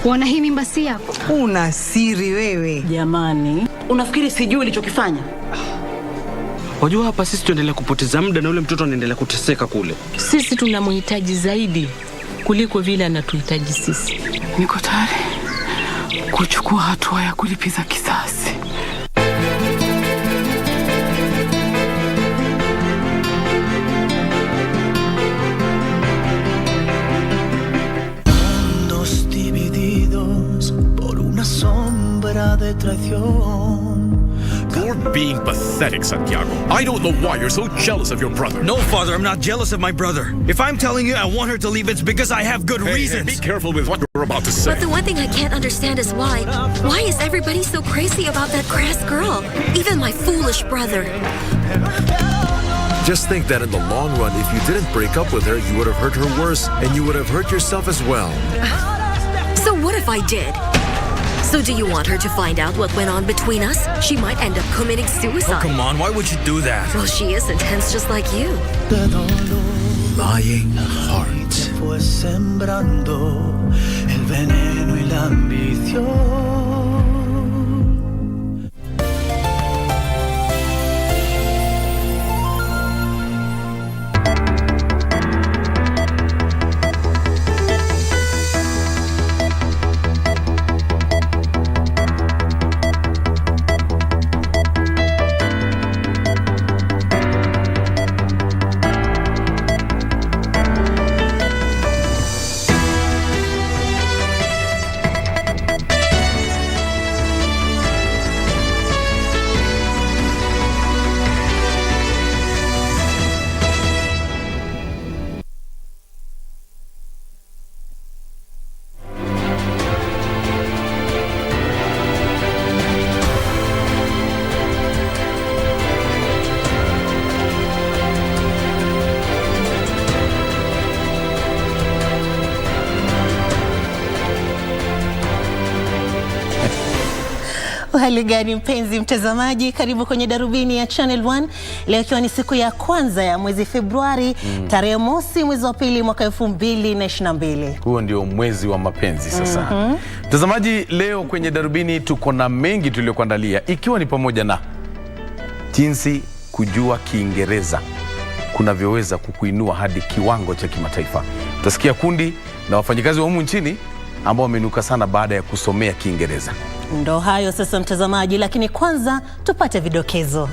Wana hii mimba si yako? Una siri wewe. Jamani, unafikiri sijui ulichokifanya? Wajua hapa sisi tuendelea kupoteza muda na yule mtoto anaendelea kuteseka kule. Sisi tunamhitaji zaidi kuliko vile anatuhitaji sisi. Niko tayari kuchukua hatua ya kulipiza kisasi. Mundos divididos por una sombra de traición. You're being pathetic, Santiago. I don't know why you're so jealous of your brother. No, Father, I'm not jealous of my brother. If I'm telling you I want her to leave, it's because I have good reasons. Hey, be careful with what you're about to say. But the one thing I can't understand is why is everybody so crazy about that crass girl? Even my foolish brother. Just think that in the long run, if you didn't break up with her, you would have hurt her worse, and you would have hurt yourself as well. So what if I did? So do you want her to find out what went on between us? She might end up committing suicide. Oh, come on, why would you do that? Well, she is intense just like you. Lying heart. Fue sembrando el veneno y la ambición. Hali gani mpenzi mtazamaji, karibu kwenye Darubini ya Channel 1. Leo ikiwa ni siku ya kwanza ya mwezi Februari, tarehe mosi mwezi wa pili mwaka 2022. Huo ndio mwezi wa mapenzi sasa. Mtazamaji, leo kwenye Darubini tuko na mengi tuliyokuandalia, ikiwa ni pamoja na jinsi kujua Kiingereza kunavyoweza kukuinua hadi kiwango cha kimataifa. Tutasikia kundi la wafanyikazi wa humu nchini ambao wamenuka sana baada ya kusomea Kiingereza. Ndo hayo sasa mtazamaji, lakini kwanza tupate vidokezo.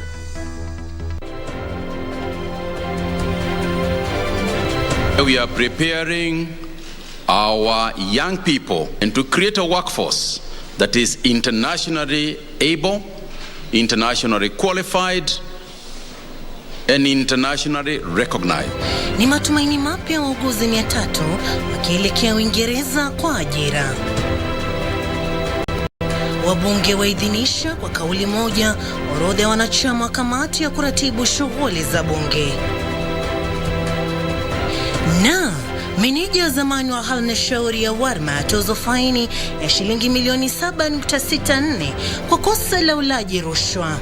We are preparing our young people and to create a workforce that is internationally able, internationally qualified and internationally recognized. Ni matumaini mapya wauguzi 300 wakielekea Uingereza kwa ajira. Wabunge waidhinisha kwa kauli moja orodha ya wanachama wa kamati ya kuratibu shughuli za bunge. Na meneja wa zamani wa halmashauri ya Warma atozwa faini ya shilingi milioni 7.64 kwa kosa la ulaji rushwa.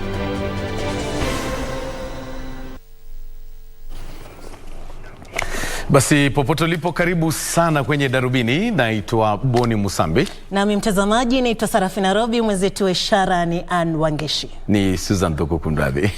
Basi popote ulipo, karibu sana kwenye Darubini. Naitwa Boni Musambi. Nami mtazamaji naitwa Sarafina Robi, mwenzetu wa ishara ni Ann Wangeshi. Ni Susan Toko Kundradi.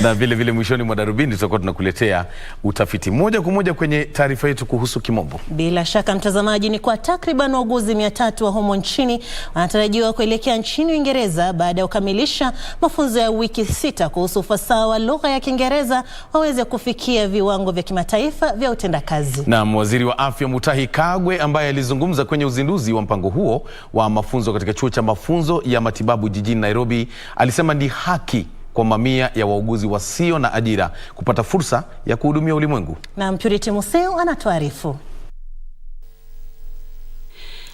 Na vile vile mwishoni mwa Darubini tutakuwa tunakuletea utafiti moja kwa moja kwenye taarifa yetu kuhusu kimombo. Bila shaka mtazamaji, ni kwa takriban wauguzi 300 wa humo nchini wanatarajiwa kuelekea nchini Uingereza baada ya kukamilisha mafunzo ya wiki 6 kuhusu ufasaha wa lugha ya Kiingereza waweze kufikia viwango vya kimataifa vya utendakazi. Na waziri wa afya Mutahi Kagwe ambaye alizungumza kwenye uzinduzi wa mpango huo wa mafunzo katika chuo cha mafunzo ya matibabu jijini Nairobi alisema ni haki kwa mamia ya wauguzi wasio na ajira kupata fursa ya kuhudumia ulimwengu. Na Mpuriti Museo anatuarifu.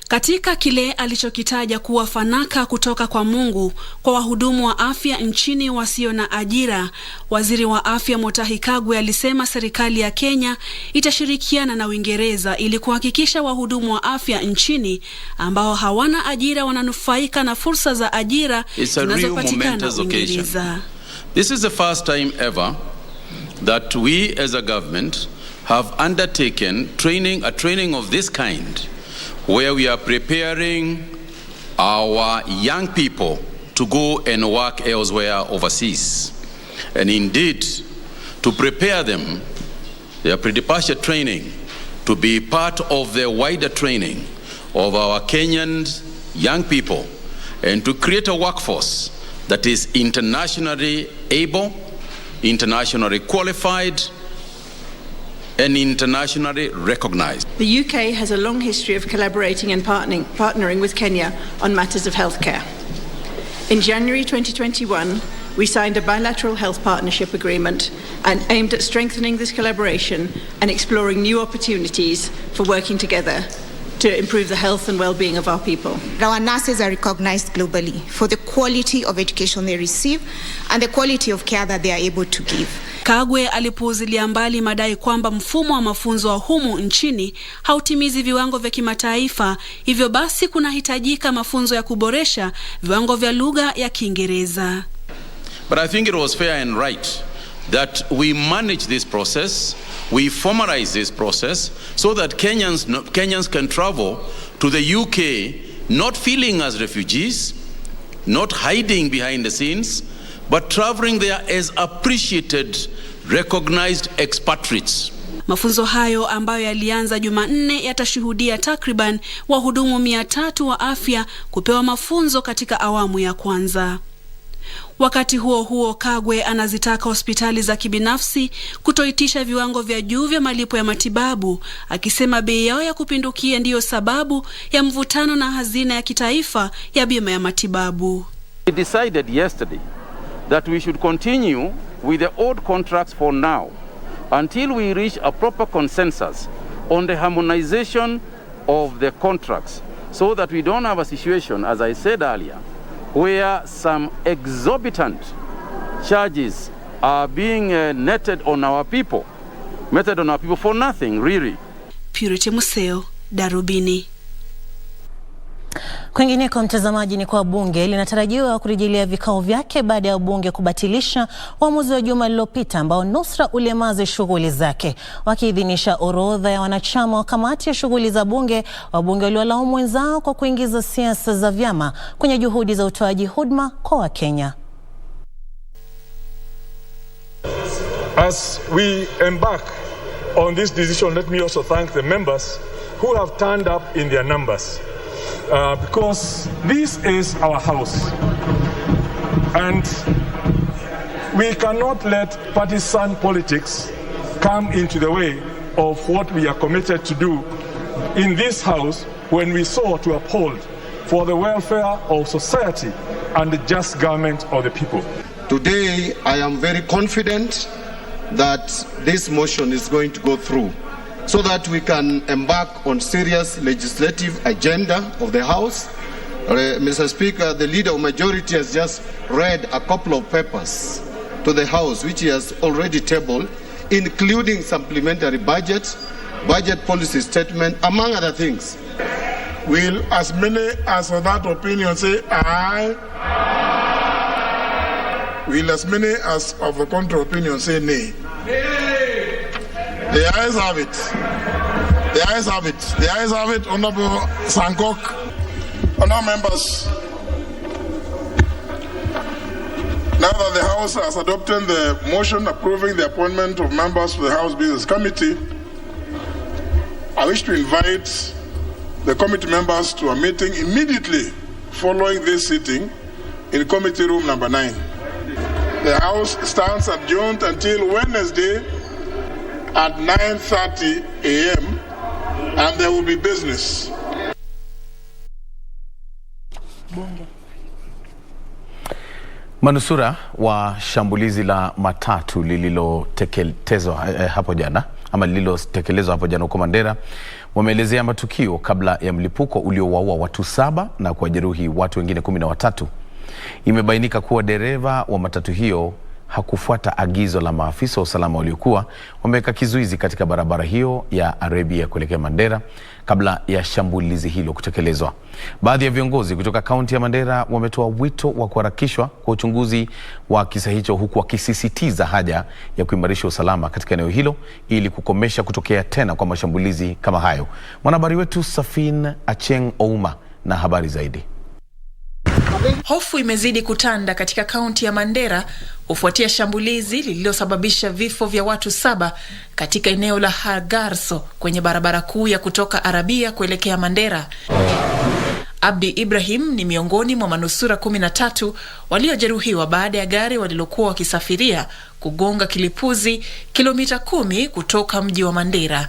Katika kile alichokitaja kuwa fanaka kutoka kwa Mungu kwa wahudumu wa afya nchini wasio na ajira, waziri wa afya Mutahi Kagwe alisema serikali ya Kenya itashirikiana na Uingereza ili kuhakikisha wahudumu wa afya nchini ambao hawana ajira wananufaika na fursa za ajira zinazopatikana Uingereza. This is the first time ever that we as a government have undertaken a training of this kind, where we are preparing our young people to go and work elsewhere overseas. And indeed, to prepare them, their pre-departure training, to be part of the wider training of our Kenyan young people, and to create a workforce that is internationally able, internationally qualified, and internationally recognized. The UK has a long history of collaborating and partnering with Kenya on matters of healthcare. In January 2021, we signed a bilateral health partnership agreement and aimed at strengthening this collaboration and exploring new opportunities for working together to improve the health and well-being of our people. Our nurses are recognized globally for the quality of education they receive and the quality of care that they are able to give. Kagwe alipuuzilia mbali madai kwamba mfumo wa mafunzo wa humu nchini hautimizi viwango vya kimataifa, hivyo basi kunahitajika mafunzo ya kuboresha viwango vya lugha ya Kiingereza. But I think it was fair and right that we manage this process, we formalize this process, so that Kenyans can travel to the UK not feeling as refugees, not hiding behind the scenes, but traveling there as appreciated, recognized expatriates. Mafunzo hayo ambayo yalianza Jumanne yatashuhudia takriban wahudumu 300 wa afya kupewa mafunzo katika awamu ya kwanza. Wakati huo huo, Kagwe anazitaka hospitali za kibinafsi kutoitisha viwango vya juu vya malipo ya matibabu, akisema bei yao ya kupindukia ndiyo sababu ya mvutano na hazina ya kitaifa ya bima ya matibabu. We decided yesterday that we should continue with the old contracts for now until we reach a proper consensus on the harmonization of the contracts, so that we don't have a situation, as I said earlier, where some exorbitant charges are being meted on our people for nothing, really. Purity Museo, Darubini. Kwingineko, mtazamaji, ni kwa bunge linatarajiwa kurejelea vikao vyake baada ya bunge kubatilisha uamuzi wa juma lililopita ambao nusra ulemaze shughuli zake. Wakiidhinisha orodha ya wanachama wa kamati ya shughuli za bunge, wabunge waliwalaumu wenzao kwa kuingiza siasa za vyama kwenye juhudi za utoaji huduma kwa Wakenya. As we embark on this decision, let me also thank the members who have turned up in their numbers. Because this is our house, and we cannot let partisan politics come into the way of what we are committed to do in this house when we sought to uphold for the welfare of society and the just government of the people. Today, I am very confident that this motion is going to go through, so that we can embark on serious legislative agenda of the House. Mr. Speaker, the leader of majority has just read a couple of papers to the House, which he has already tabled, including supplementary budget policy statement, among other things. Will as many as of that opinion say aye? Will as many as of the contrary opinion say nay? The ayes have it. The ayes have it. The ayes have it, Honorable Sankok. Honourable members, now that the House has adopted the motion approving the appointment of members to the House Business Committee, I wish to invite the committee members to a meeting immediately following this sitting in committee room number 9. The House stands adjourned until Wednesday at 9:30 a.m. and there will be business. Manusura wa shambulizi la matatu lililotekelezwa hapo jana huko Mandera wameelezea matukio kabla ya mlipuko uliowaua watu 7 na kuwajeruhi watu wengine 13. Imebainika kuwa dereva wa matatu hiyo hakufuata agizo la maafisa wa usalama waliokuwa wameweka kizuizi katika barabara hiyo ya Arabia kuelekea Mandera kabla ya shambulizi hilo kutekelezwa. Baadhi ya viongozi kutoka kaunti ya Mandera wametoa wito wa kuharakishwa kwa uchunguzi wa kisa hicho, huku wakisisitiza haja ya kuimarisha usalama katika eneo hilo ili kukomesha kutokea tena kwa mashambulizi kama hayo. Mwanahabari wetu Sarafina Acheng Ouma na habari zaidi. Hofu imezidi kutanda katika kaunti ya Mandera kufuatia shambulizi lililosababisha vifo vya watu 7 katika eneo la Hargarso kwenye barabara kuu ya kutoka Arabia kuelekea Mandera. Abdi Ibrahim ni miongoni mwa manusura 13 waliojeruhiwa baada ya gari walilokuwa wakisafiria kugonga kilipuzi kilomita 10 kutoka mji wa Mandera.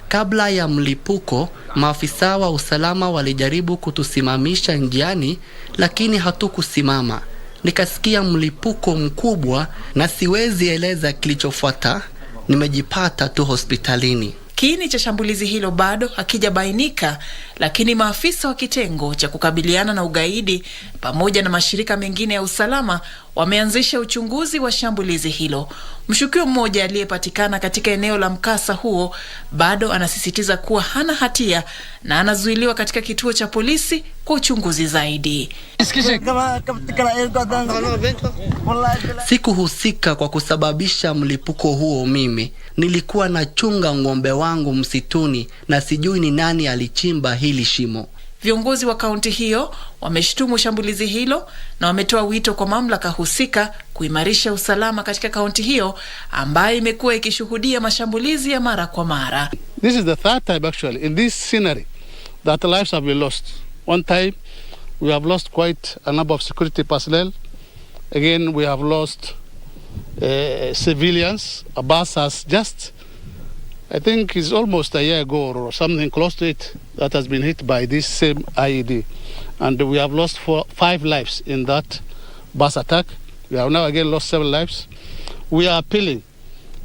Kabla ya mlipuko, maafisa wa usalama walijaribu kutusimamisha njiani, lakini hatukusimama. Nikasikia mlipuko mkubwa na siwezi eleza kilichofuata. Nimejipata tu hospitalini. Kiini cha shambulizi hilo bado hakijabainika, lakini maafisa wa kitengo cha kukabiliana na ugaidi pamoja na mashirika mengine ya usalama wameanzisha uchunguzi wa shambulizi hilo. Mshukiwa mmoja aliyepatikana katika eneo la mkasa huo bado anasisitiza kuwa hana hatia na anazuiliwa katika kituo cha polisi kwa uchunguzi zaidi. Sikuhusika kwa kusababisha mlipuko huo mimi. Nilikuwa nachunga ng'ombe wangu msituni na sijui ni nani alichimba hili shimo. Viongozi wa kaunti hiyo wameshtumu shambulizi hilo na wametoa wito kwa mamlaka husika kuimarisha usalama katika kaunti hiyo ambayo imekuwa ikishuhudia mashambulizi ya mara kwa mara. This is the third time actually in this scenery that lives have been lost. One time we have lost quite a number of security personnel. Again we have lost civilians. A bus has just, I think it's almost a year ago or something close to it, that has been hit by this same IED. And we have lost 5 lives in that bus attack. We have now again lost 7 lives. We are appealing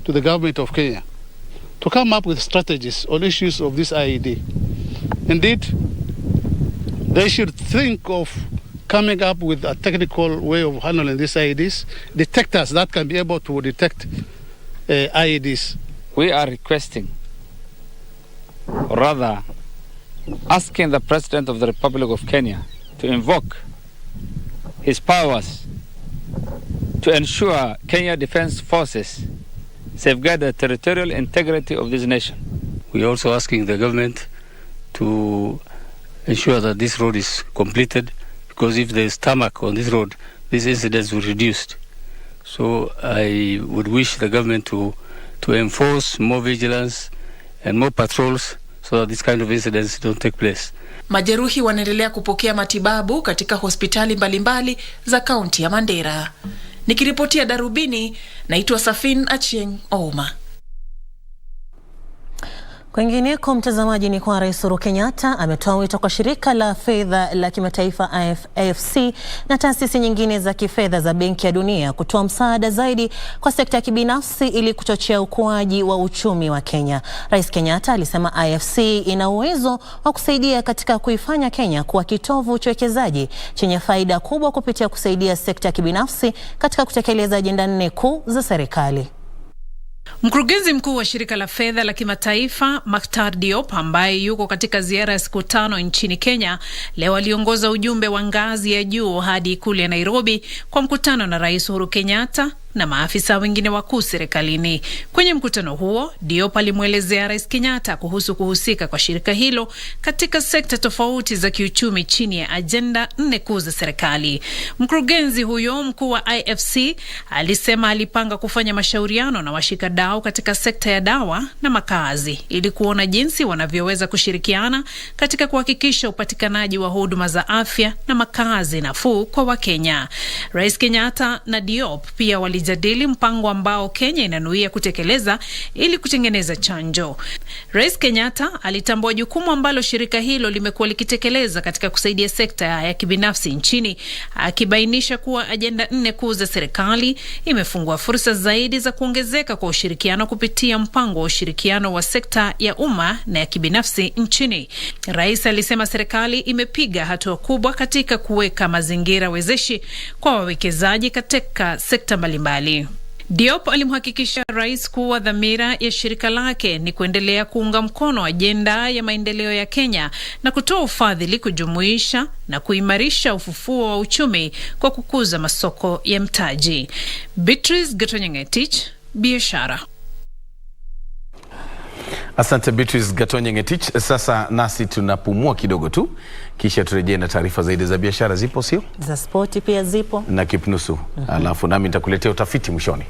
to the government of Kenya to come up with strategies on issues of this IED. Indeed, they should think of coming up with a technical way of handling these IEDs, detectors that can be able to detect IEDs. We are requesting, or rather asking the President of the Republic of Kenya to invoke his powers to ensure Kenya Defense Forces safeguard the territorial integrity of this nation. We are also asking the government to ensure that this road is completed, because if there is tarmac on this road, these incidents will reduce. So I would wish the government to enforce more vigilance and more patrols so that this kind of incidents don't take place. Majeruhi wanaendelea kupokea matibabu katika hospitali mbalimbali za kaunti ya Mandera. Nikiripotia Darubini, naitwa Sarafina Acheng Ouma. Kwingineko, mtazamaji, ni kwa Rais Uhuru Kenyatta ametoa wito kwa shirika la fedha la kimataifa AFC na taasisi nyingine za kifedha za Benki ya Dunia kutoa msaada zaidi kwa sekta ya kibinafsi ili kuchochea ukuaji wa uchumi wa Kenya. Rais Kenyatta alisema AFC ina uwezo wa kusaidia katika kuifanya Kenya kuwa kitovu cha uwekezaji chenye faida kubwa kupitia kusaidia sekta ya kibinafsi katika kutekeleza ajenda 4 kuu za serikali. Mkurugenzi mkuu wa shirika la fedha la kimataifa Diop, ambaye yuko katika ziara ya siku 5 nchini Kenya, leo aliongoza ujumbe wa ngazi ya juu hadi ikulu ya Nairobi kwa mkutano na Rais Uhuru Kenyatta na maafisa wengine wakuu serikalini. Kwenye mkutano huo, Diop alimwelezea Rais Kenyatta kuhusu kuhusika kwa shirika hilo katika sekta tofauti za kiuchumi chini ya ajenda 4 kuu za serikali. Mkurugenzi huyo mkuu wa IFC alisema alipanga kufanya mashauriano na washikadau katika sekta ya dawa na makazi ili kuona jinsi wanavyoweza kushirikiana katika kuhakikisha upatikanaji wa huduma za afya na makazi nafuu kwa Wakenya. Rais Kenyatta na Diop pia walijadili mpango ambao Kenya inanuia kutekeleza ili kutengeneza chanjo. Rais Kenyatta alitambua jukumu ambalo shirika hilo limekuwa likitekeleza katika kusaidia sekta ya kibinafsi nchini, akibainisha kuwa ajenda 4 kuu za serikali imefungua fursa zaidi za kuongezeka kwa ushirikiano kupitia mpango wa ushirikiano wa sekta ya umma na ya kibinafsi nchini. Rais alisema serikali imepiga hatua kubwa katika kuweka mazingira wezeshi kwa wawekezaji katika sekta mbalimbali. Diop alimhakikisha rais kuwa dhamira ya shirika lake ni kuendelea kuunga mkono ajenda ya maendeleo ya Kenya na kutoa ufadhili kujumuisha na kuimarisha ufufuo wa uchumi kwa kukuza masoko ya mtaji. Beatrice Gatonyengetich, biashara. Asante Beatrice Gatonyengetich. Sasa nasi tunapumua kidogo tu, kisha turejee na taarifa zaidi za biashara. Zipo sio? Za spoti pia zipo. Na kipnusu. Alafu nami nitakuletea utafiti mwishoni.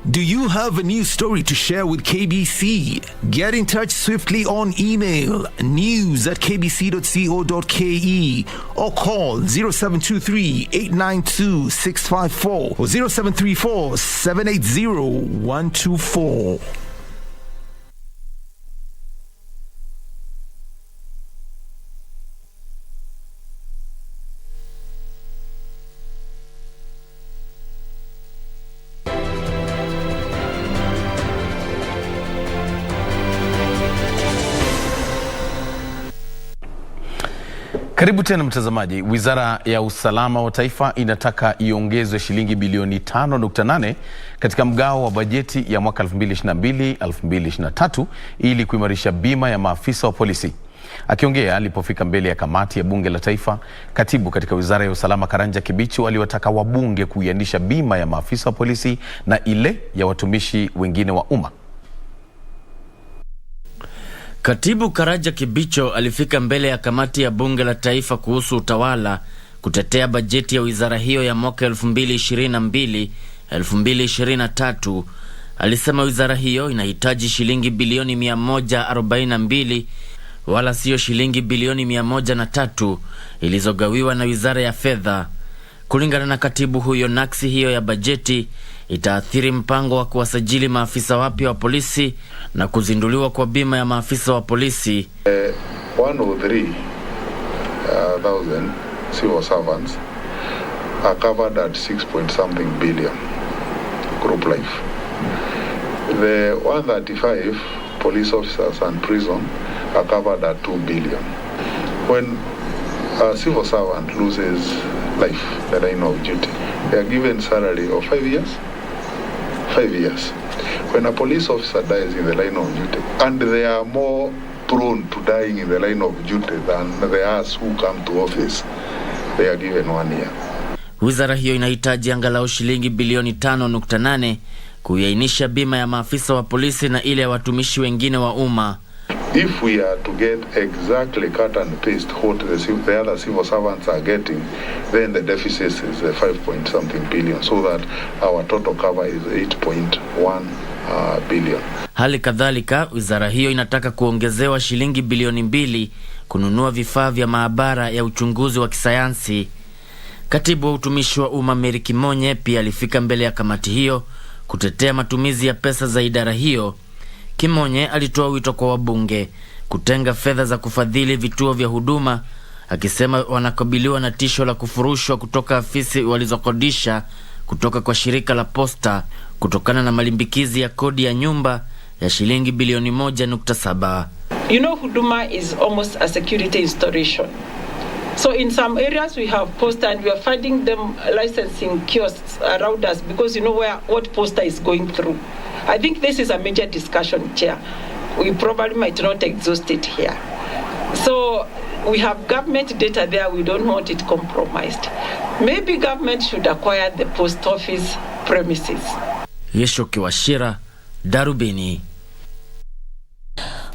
Do you have a new story to share with KBC? Get in touch swiftly on email news@kbc.co.ke or call 0723-892-654 or 0734-780-124. Karibu tena mtazamaji. Wizara ya Usalama wa Taifa inataka iongezwe shilingi bilioni 5.8 katika mgao wa bajeti ya mwaka 2022-2023 ili kuimarisha bima ya maafisa wa polisi. Akiongea alipofika mbele ya kamati ya bunge la taifa, katibu katika Wizara ya Usalama Karanja Kibichu aliwataka wabunge kuianisha bima ya maafisa wa polisi na ile ya watumishi wengine wa umma. Katibu Karanja Kibicho alifika mbele ya kamati ya bunge la taifa kuhusu utawala kutetea bajeti ya wizara hiyo ya mwaka 2022-2023. Alisema wizara hiyo inahitaji shilingi bilioni 142 wala sio shilingi bilioni 103 ilizogawiwa na Wizara ya Fedha. Kulingana na katibu huyo, naksi hiyo ya bajeti itaathiri mpango wa kuwasajili maafisa wapya wa polisi na kuzinduliwa kwa bima ya maafisa wa polisi. 103,000 civil servants are covered at 6.something billion group life. The 135 police officers and prison are covered at 2 billion. When a civil servant loses life, the line of duty, they are given salary of 5 years. 5 years. When a police officer dies in the line of duty, and they are more prone to dying in the line of duty than the others who come to office, they are given 1 year. Wizara hiyo inahitaji angalau shilingi bilioni 5.8 kuiainisha bima ya maafisa wa polisi na ile ya watumishi wengine wa umma. If we are to get exactly cut and paste what the other civil servants are getting, then the deficit is 5.something billion, so that our total cover is 8.1 billion. Hali kadhalika, wizara hiyo inataka kuongezewa shilingi bilioni 2 kununua vifaa vya maabara ya uchunguzi wa kisayansi. Katibu wa utumishi wa umma Mary Kimonye pia alifika mbele ya kamati hiyo kutetea matumizi ya pesa za idara hiyo. Kimonye alitoa wito kwa wabunge kutenga fedha za kufadhili vituo vya huduma, akisema wanakabiliwa na tisho la kufurushwa kutoka afisi walizokodisha kutoka kwa shirika la posta kutokana na malimbikizi ya kodi ya nyumba ya shilingi bilioni 1.7. You know, Huduma is almost a security installation. So in some areas we have poster and we are finding them licensing kiosks around us because you know what poster is going through. I think this is a major discussion, Chair. We probably might not exhaust it here. So we have government data there, we don't want it compromised. Maybe government should acquire the post office premises. Yesho Kiwashira, Darubini.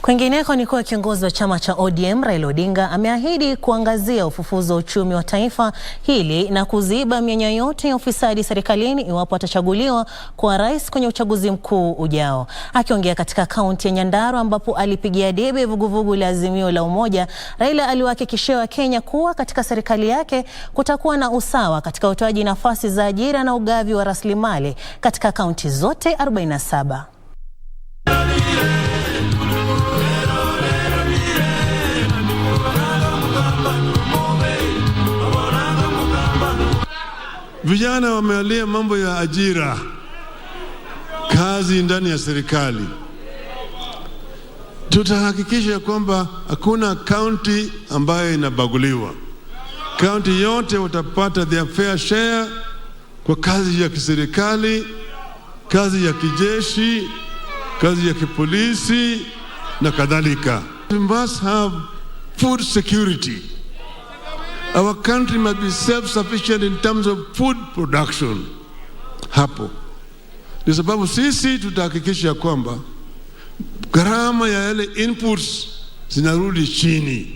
Kwingineko ni kuwa kiongozi wa chama cha ODM Raila Odinga ameahidi kuangazia ufufuzi wa uchumi wa taifa hili na kuziba mianya yote ya ufisadi serikalini iwapo atachaguliwa kuwa rais kwenye uchaguzi mkuu ujao. Akiongea katika kaunti ya Nyandarua ambapo alipigia debe vuguvugu la Azimio la Umoja, Raila aliwahakikishia Wakenya kuwa katika serikali yake kutakuwa na usawa katika utoaji nafasi za ajira na ugavi wa rasilimali katika kaunti zote 47. Vijana wamealia mambo ya ajira, kazi ndani ya serikali. Tutahakikisha kwamba hakuna county ambayo inabaguliwa. County yote watapata their fair share kwa kazi ya kiserikali, kazi ya kijeshi, kazi ya kipolisi na kadhalika. We must have food security. Our country must be self-sufficient in terms of food production. Hapo ni sababu sisi tutahakikisha kwamba gharama ya yale inputs zinarudi chini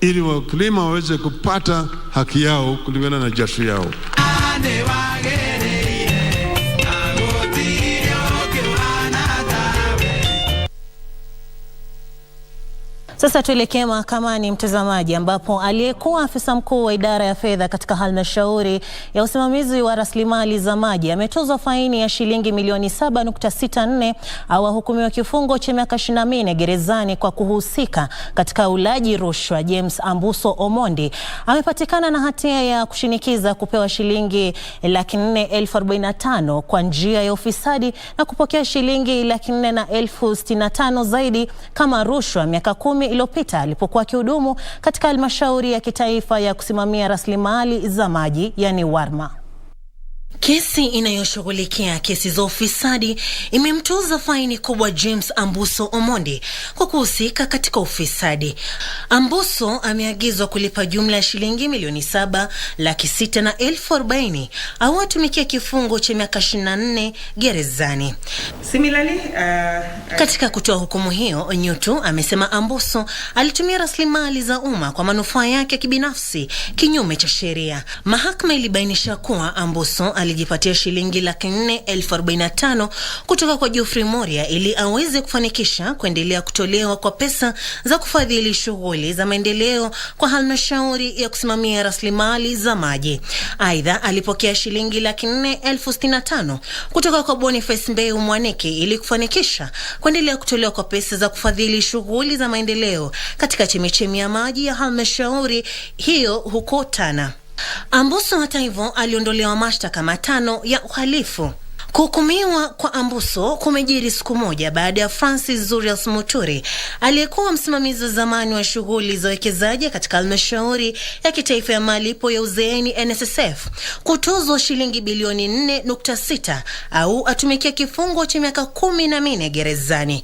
ili wakulima waweze kupata haki yao kulingana na jasho yao. Sasa tuelekee mahakamani, mtazamaji, ambapo aliyekuwa afisa mkuu wa idara ya fedha katika halmashauri ya usimamizi wa rasilimali za maji ametozwa faini ya shilingi milioni 7.64 au ahukumiwa kifungo cha miaka 24 gerezani kwa kuhusika katika ulaji rushwa. James Ambuso Omondi amepatikana na hatia ya kushinikiza kupewa shilingi 445,000 kwa njia ya ufisadi na kupokea shilingi 465,000 zaidi kama rushwa miaka 10 iliyopita alipokuwa akihudumu katika halmashauri ya kitaifa ya kusimamia rasilimali za maji, yani WARMA. Kesi inayoshughulikia kesi za ufisadi imemtoza faini kubwa James Ambuso Omondi kwa kuhusika katika ufisadi. Ambuso ameagizwa kulipa jumla ya shilingi milioni 7,640,000 au atumikia kifungo cha miaka 24 gerezani. Similarly, katika kutoa hukumu hiyo, Nyutu amesema Ambuso alitumia rasilimali za umma kwa manufaa yake kibinafsi kinyume cha sheria. Mahakama ilibainisha kuwa Ambuso alijipatia shilingi 445,000 kutoka kwa Geoffrey Moria ili aweze kufanikisha kuendelea kutolewa kwa pesa za kufadhili shughuli za maendeleo kwa halmashauri ya kusimamia rasilimali za maji. Aidha, alipokea shilingi 465,000 kutoka kwa Boniface Mbeu Mwaniki ili kufanikisha kuendelea kutolewa kwa pesa za kufadhili shughuli za maendeleo katika chemichemi ya maji ya halmashauri hiyo huko Tana. Ambuso hata hivyo aliondolewa mashtaka 5 ya uhalifu. Kuhukumiwa kwa Ambuso kumejiri siku moja baada ya Francis Zurius Muturi aliyekuwa msimamizi wa zamani wa shughuli za wekezaji katika halmashauri ya kitaifa ya malipo ya uzeeni NSSF kutozwa shilingi bilioni 4.6 au atumikia kifungo cha miaka 14 gerezani.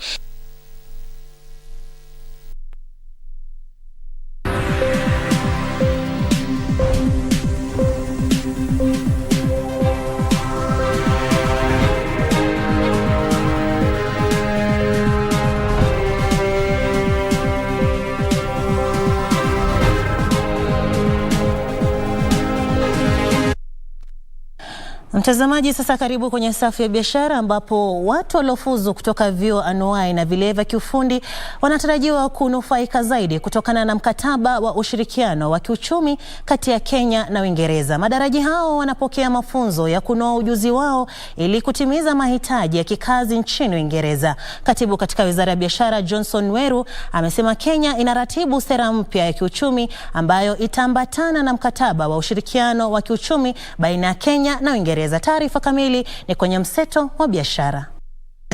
Mtazamaji, sasa karibu kwenye safu ya biashara ambapo watu waliofuzu kutoka vyuo anuai na vile vya kiufundi wanatarajiwa kunufaika zaidi kutokana na mkataba wa ushirikiano wa kiuchumi kati ya Kenya na Uingereza. Madaraji hao wanapokea mafunzo ya kunoa ujuzi wao ili kutimiza mahitaji ya kikazi nchini Uingereza. Katibu katika Wizara ya Biashara Johnson Weru amesema Kenya inaratibu sera mpya ya kiuchumi ambayo itaambatana na mkataba wa ushirikiano wa kiuchumi baina ya Kenya na Uingereza. Taarifa kamili ni kwenye mseto wa biashara.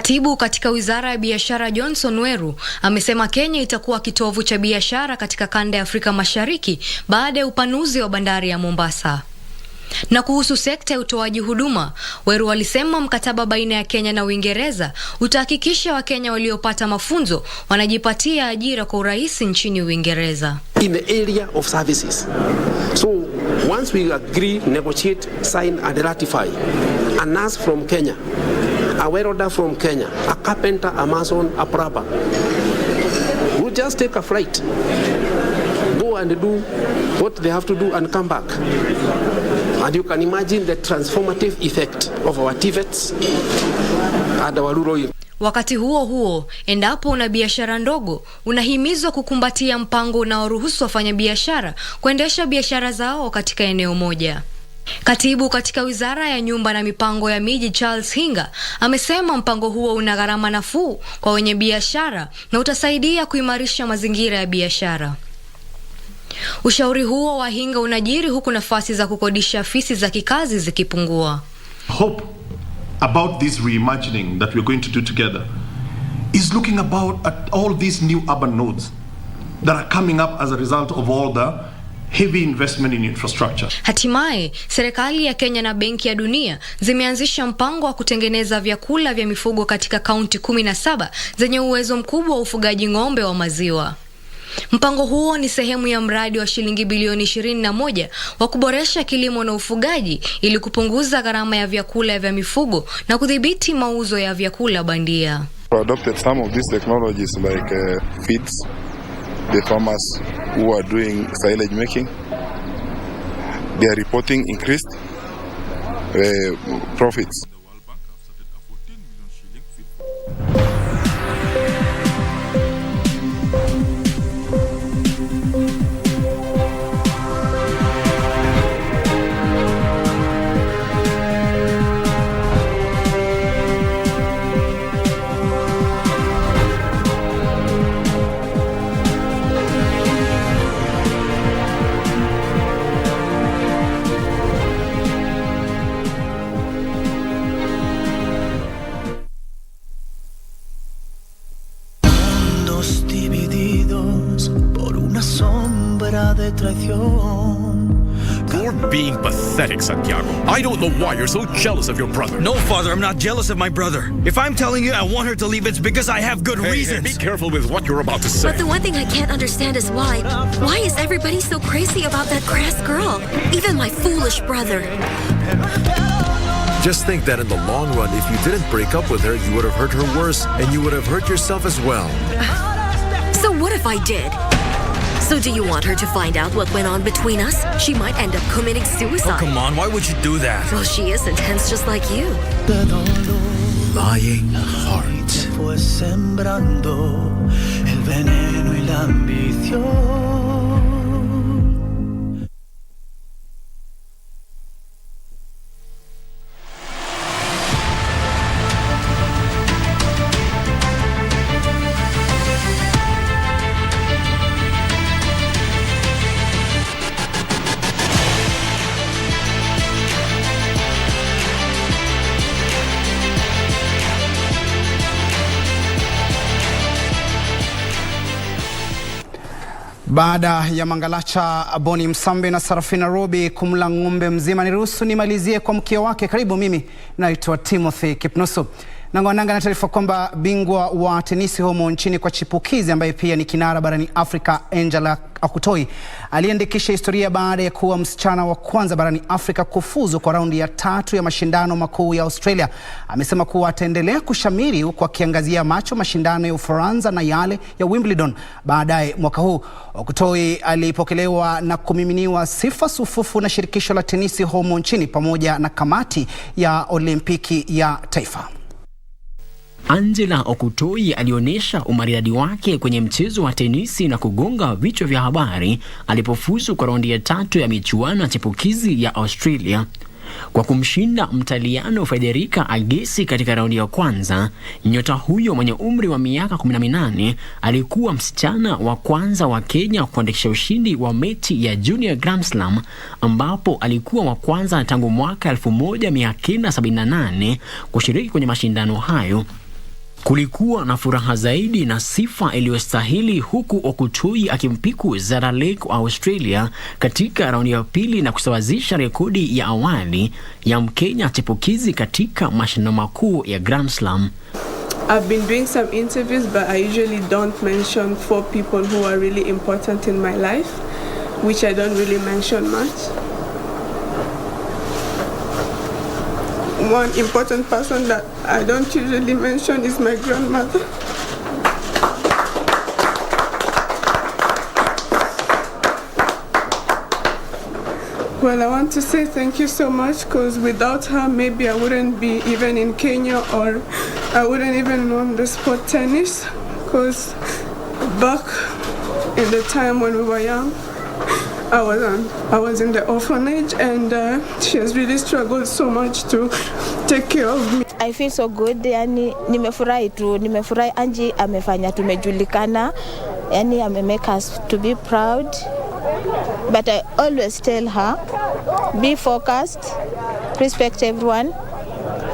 Katibu katika Wizara ya Biashara Johnson Weru amesema Kenya itakuwa kitovu cha biashara katika kanda ya Afrika Mashariki baada ya upanuzi wa bandari ya Mombasa. Na kuhusu sekta ya utoaji huduma, Weru alisema mkataba baina ya Kenya na Uingereza utahakikisha Wakenya waliopata mafunzo wanajipatia ajira kwa urahisi nchini Uingereza. In the area of services. So once we agree, negotiate, sign and ratify, a nurse from Kenya, a welder from Kenya, a carpenter, a mason, a prepper, we'll just take a flight, go and do what they have to do and come back. And you can imagine the transformative effect of our TVETs and our rural. Wakati huo huo, endapo una biashara ndogo, unahimizwa kukumbatia mpango unaoruhusu wafanyabiashara kuendesha biashara zao katika eneo moja. Katibu katika Wizara ya Nyumba na Mipango ya Miji Charles Hinga amesema mpango huo una gharama nafuu kwa wenye biashara na utasaidia kuimarisha mazingira ya biashara. Ushauri huo wa Hinga unajiri huku nafasi za kukodisha afisi za kikazi zikipungua. Hope about this reimagining that we're going to do together is looking about at all these new urban nodes that are coming up as a result of all the heavy investment in infrastructure. Hatimaye, serikali ya Kenya na Benki ya Dunia zimeanzisha mpango wa kutengeneza vyakula vya mifugo katika kaunti 17 zenye uwezo mkubwa wa ufugaji ng'ombe wa maziwa. Mpango huo ni sehemu ya mradi wa shilingi bilioni 21 wa kuboresha kilimo na ufugaji ili kupunguza gharama ya vyakula vya mifugo na kudhibiti mauzo ya vyakula bandia. We adopted some of these technologies like feeds. The farmers who are doing silage making, they are reporting increased profits. You're being pathetic, Santiago. I don't know why you're so jealous of your brother. No, Father, I'm not jealous of my brother. If I'm telling you I want her to leave, it's because I have good reasons. Hey, be careful with what you're about to say. But the one thing I can't understand is why is everybody so crazy about that grass girl? Even my foolish brother. Just think that in the long run, if you didn't break up with her, you would have hurt her worse, and you would have hurt yourself as well. So what if I did? So do you want her to find out what went on between us? She might end up committing suicide. Oh, come on. Why would you do that? Well, she is intense just like you. Lying heart. Fue sembrando el veneno y la ambición. Baada ya Mangalacha, Boni Musambi na Sarafina Robi kumla ng'ombe mzima, niruhusu nimalizie kwa mkia wake. Karibu, mimi naitwa Timothy Kipnusu. Nangonanga na taarifa kwamba bingwa wa tenisi humo nchini kwa chipukizi ambaye pia ni kinara barani Afrika, Angela Akutoi, aliandikisha historia baada ya kuwa msichana wa kwanza barani Afrika kufuzu kwa raundi ya 3 ya mashindano makuu ya Australia. Amesema kuwa ataendelea kushamiri huku akiangazia macho mashindano ya Ufaransa na yale ya Wimbledon baadaye mwaka huu. Akutoi alipokelewa na kumiminiwa sifa sufufu na shirikisho la tenisi humo nchini pamoja na kamati ya Olimpiki ya taifa. Angela Akutoi alionyesha umaridadi wake kwenye mchezo wa tenisi na kugonga vichwa vya habari alipofuzu kwa raundi ya 3 ya michuano ya chipukizi ya Australia. Kwa kumshinda Mtaliano Federica Agassi katika raundi ya kwanza, nyota huyo mwenye umri wa miaka 18 alikuwa msichana wa kwanza wa Kenya kuandikisha ushindi wa mechi ya Junior Grand Slam, ambapo alikuwa wa kwanza tangu mwaka 1978 kushiriki kwenye mashindano hayo. Kulikuwa na furaha zaidi na sifa iliyostahili huku Okutui akimpiku Zara Lake wa Australia katika raundi ya pili na kusawazisha rekodi ya awali ya Mkenya chipukizi katika mashindano makuu ya Grand Slam. I've been doing some interviews, but I usually don't mention 4 people who are really important in my life, which I don't really mention much. One important person that I don't usually mention is my grandmother. Well, I want to say thank you so much, because without her, maybe I wouldn't be even in Kenya, or I wouldn't even know the sport tennis, because back in the time when we were young, I was in the orphanage, and she has really struggled so much to take care of me. I feel so good, yani nimefurahi Angie amefanya tumejulikana, yani make us to be proud. But I always tell her, be focused, respect everyone,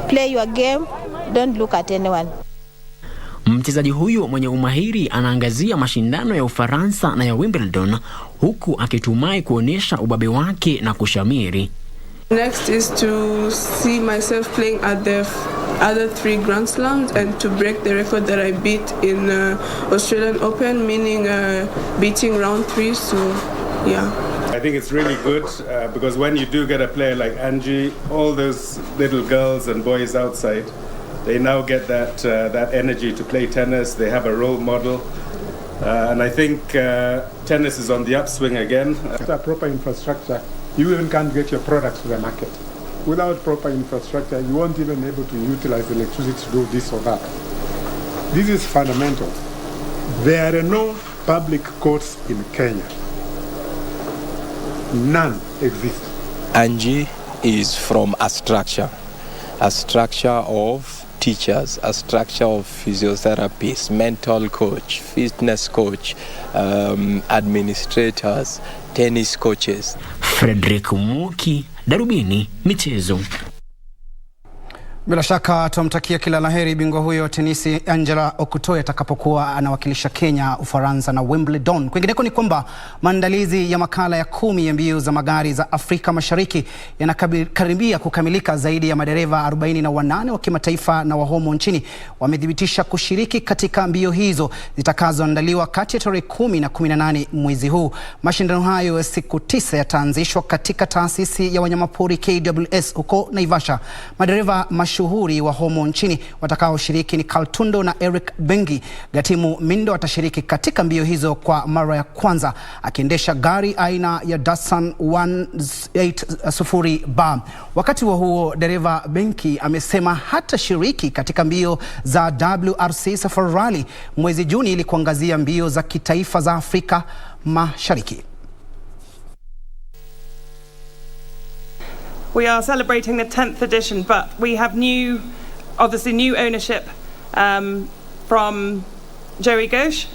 play your game, don't look at anyone. Mchezaji huyu mwenye umahiri anaangazia mashindano ya Ufaransa na ya Wimbledon huku akitumai kuonesha ubabe wake na kushamiri. Next is to see myself playing at the other 3 Grand Slams and to break the record that I beat in Australian Open, meaning beating round 3, so yeah. I think it's really good because when you do get a player like Angie, all those little girls and boys outside, they now get that energy to play tennis. They have a role model, and I think tennis is on the upswing again. Without proper infrastructure, you even can't get your products to the market. Without proper infrastructure, you won't even be able to utilize electricity to do this or that. This is fundamental. There are no public courts in Kenya. None exist. Angie is from a structure of teachers, a structure of physiotherapists, mental coach, fitness coach, administrators, tennis coaches. Frederick Muki, Darubini, michezo. Bila shaka tumtakia kila laheri bingwa huyo tenisi Angela Okutoi atakapokuwa anawakilisha Kenya, Ufaransa na Wimbledon. Kwingineko ni kwamba maandalizi ya makala ya 10 ya mbio za magari za Afrika Mashariki yanakaribia kukamilika. Zaidi ya madereva 48 wa kimataifa na wa humu nchini wamedhibitisha kushiriki katika mbio hizo zitakazoandaliwa kati ya tarehe 10 na 18 mwezi huu. Mashindano hayo ya siku 9 yataanzishwa katika taasisi ya wanyamapori KWS huko Naivasha. Madereva mashuhuri wa humu nchini watakaoshiriki ni Kaltundo na Eric Bengi. Gatimu Mindo atashiriki katika mbio hizo kwa mara ya kwanza akiendesha gari aina ya Datsun 180B. Wakati huo dereva Benki amesema hatashiriki katika mbio za WRC Safari Rally mwezi Juni ili kuangazia mbio za kitaifa za Afrika Mashariki. We are celebrating the 10th edition, but we have obviously new ownership from Joey Ghosh.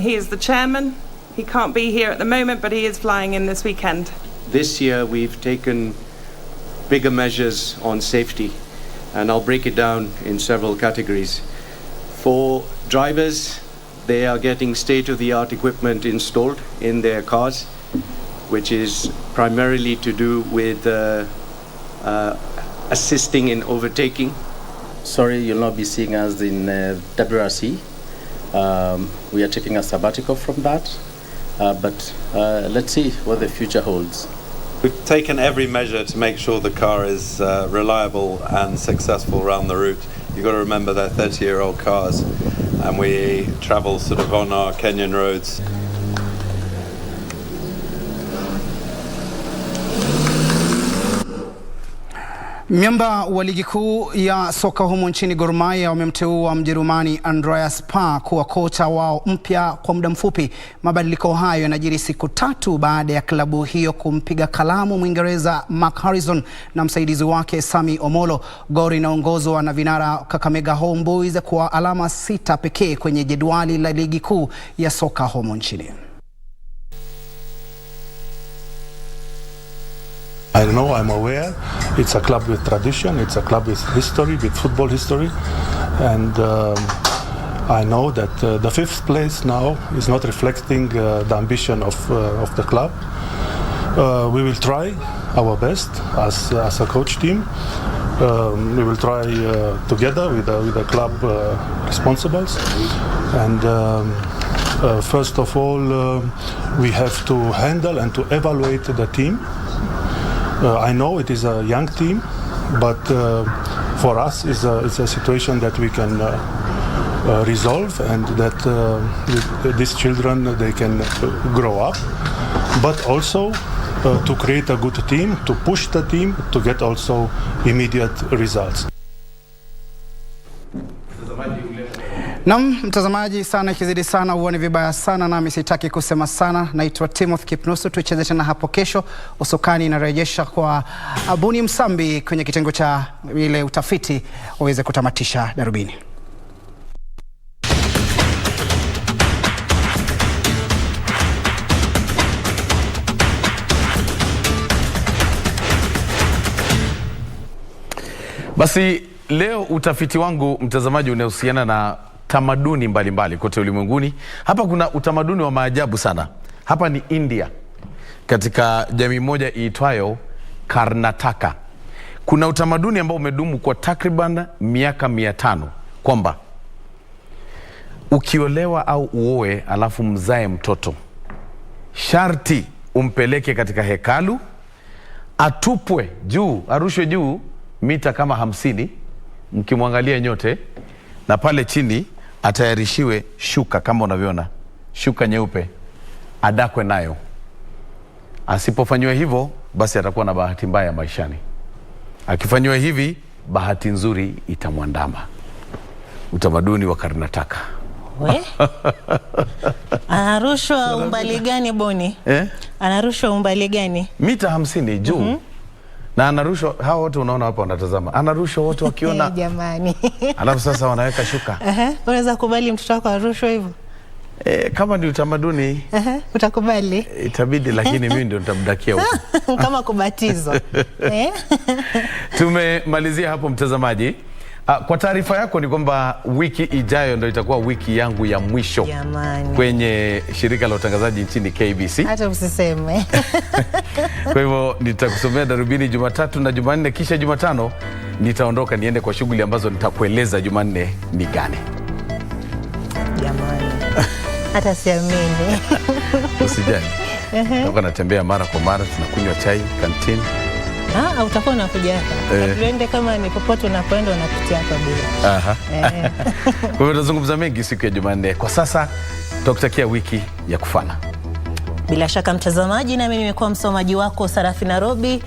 He is the chairman. He can't be here at the moment, but he is flying in this weekend. This year we've taken bigger measures on safety, and I'll break it down in several categories. For drivers, they are getting state-of-the-art equipment installed in their cars, which is primarily to do with assisting in overtaking. Sorry, you'll not be seeing us in WRC. We are taking a sabbatical from that, but let's see what the future holds. We've taken every measure to make sure the car is reliable and successful around the route. You've got to remember they're 30-year-old cars, and we travel sort of on our Kenyan roads. Miamba wa ligi kuu ya soka humu nchini Gor Mahia wamemteua Mjerumani Andreas Pah kuwa kocha wao mpya kwa muda mfupi. Mabadiliko hayo yanajiri siku 3 baada ya klabu hiyo kumpiga kalamu Mwingereza Mark Harrison na msaidizi wake Sami Omolo. Gor inaongozwa na vinara Kakamega Homeboys kwa alama 6 pekee kwenye jedwali la ligi kuu ya soka humu nchini. I know, I'm aware. It's a club with tradition. It's a club with history, with football history. and I know that the 5th place now is not reflecting the ambition of the club. We will try our best as a coach team. We will try together with the club responsibles, and first of all we have to handle and to evaluate the team. I know it is a young team, but for us it's a situation that we can resolve, and that these children, they can grow up, but also to create a good team, to push the team to get also immediate results. Naam, mtazamaji, sana ikizidi sana uone vibaya sana, nami sitaki kusema sana. Naitwa Timothy Kipnusu. Tucheze tena hapo kesho. Usukani inarejesha kwa Abuni Musambi kwenye kitengo cha ile utafiti waweze kutamatisha Darubini. Basi leo utafiti wangu, mtazamaji, unahusiana na tamaduni mbalimbali kote ulimwenguni. Hapa kuna utamaduni wa maajabu sana. Hapa ni India, katika jamii moja iitwayo Karnataka. Kuna utamaduni ambao umedumu kwa takriban miaka 500, kwamba ukiolewa au uoe alafu mzae mtoto, sharti umpeleke katika hekalu, atupwe juu, arushwe juu mita kama 50 mkimwangalia nyote, na pale chini atayarishiwe shuka kama unavyoona, shuka nyeupe, adakwe nayo. Asipofanywa hivyo, basi atakuwa na bahati mbaya maishani. Akifanywa hivi, bahati nzuri itamwandama. Utamaduni wa Karnataka. We? Anarushwa umbali gani Boni? Anarushwa umbali gani? Mita 50 juu. Na anarushwa, hao wote unaona hapa wanatazama, anarushwa wote wakiona. Jamani. Alafu sasa wanaweka shuka. Unaweza kubali mtoto wako arushwe hivyo? Kama ni utamaduni, utakubali? Itabidi, lakini mimi ndio nitamdakia huko. Kama kubatizwa. Tumemalizia hapo mtazamaji. Kwa taarifa yako ni kwamba wiki ijayo ndio itakuwa wiki yangu ya mwisho kwenye shirika la utangazaji nchini KBC. Hata usiseme. Kwa hivyo nitakusomea Darubini Jumatatu na Jumanne, kisha Jumatano nitaondoka niende kwa shughuli ambazo nitakueleza Jumanne ni gani. Jamani. Hata siamini. Usijali. Nitakuwa natembea mara kwa mara, tunakunywa chai kantini. Utakuwa unakuja hapa. Tuende kama ni popote unapoenda unapitia hapa bila. Kwa hivyo tutazungumza mengi siku ya Jumanne. Kwa sasa tutakutakia wiki ya kufana. Bila shaka mtazamaji, na mimi nimekuwa msomaji wako Sarafina Robi.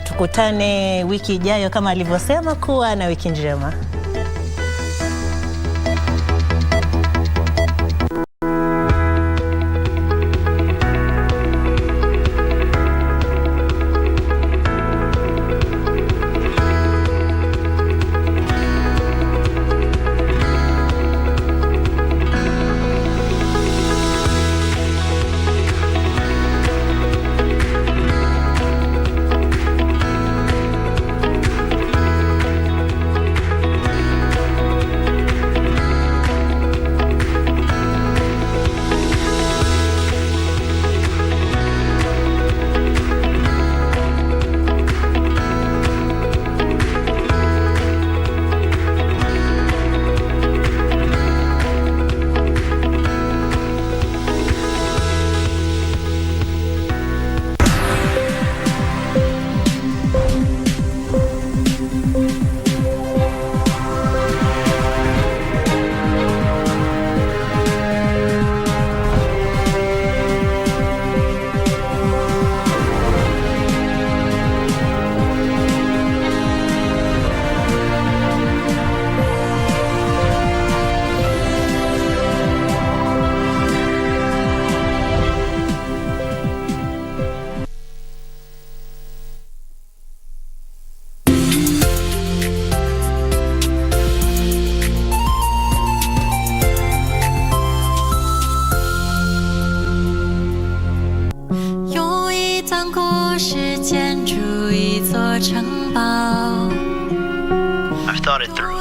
Tukutane wiki ijayo kama alivyosema, kuwa na wiki njema. I've thought it through.